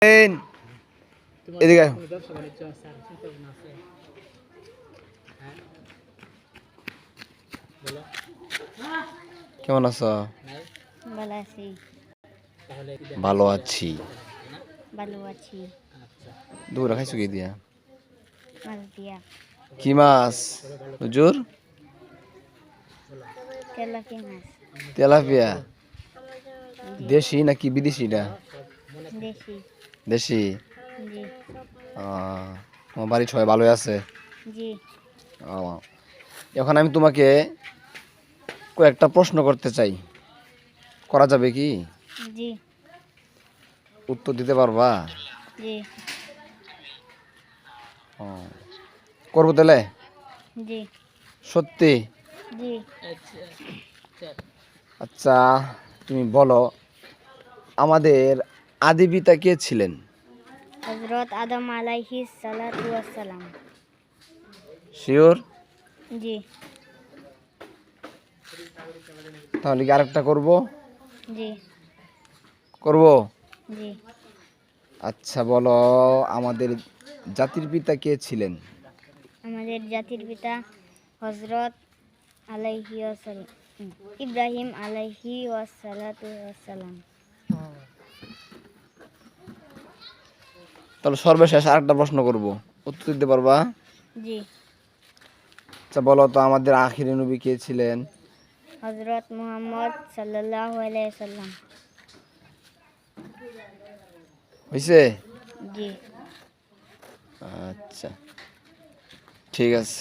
এদিকে কেমন আছো? ভালো আছি। দুপুরে খাইছো কি দিয়া? কি মাছ? হুজুর তেলাপিয়া। দেশি নাকি বিদেশিটা? দেশি। তোমার বাড়ির সবাই ভালো আছে? এখন আমি তোমাকে কয়েকটা প্রশ্ন করতে চাই, করা যাবে কি? উত্তর দিতে পারবা? করবো তাহলে? সত্যি? আচ্ছা, তুমি বলো আমাদের আদি পিতা কে ছিলেন? হযরত আদম আলাইহিস সালাতু ওয়াস সালাম। শিওর? জি। তাহলে কি আরেকটা করব? জি। করব? জি। আচ্ছা বলো আমাদের জাতির পিতা কে ছিলেন? আমাদের জাতির পিতা হযরত ইব্রাহিম আলাইহি ওয়াস সালাতু ওয়াস সালাম। তাহলে সর্বশেষ আরেকটা প্রশ্ন করব, উত্তর দিতে পারবা? জি। আচ্ছা বলো তো আমাদের আখিরি নবী কে ছিলেন? হযরত মুহাম্মদ সাল্লাল্লাহু আলাইহি সাল্লাম। হইছে? জি। আচ্ছা ঠিক আছে।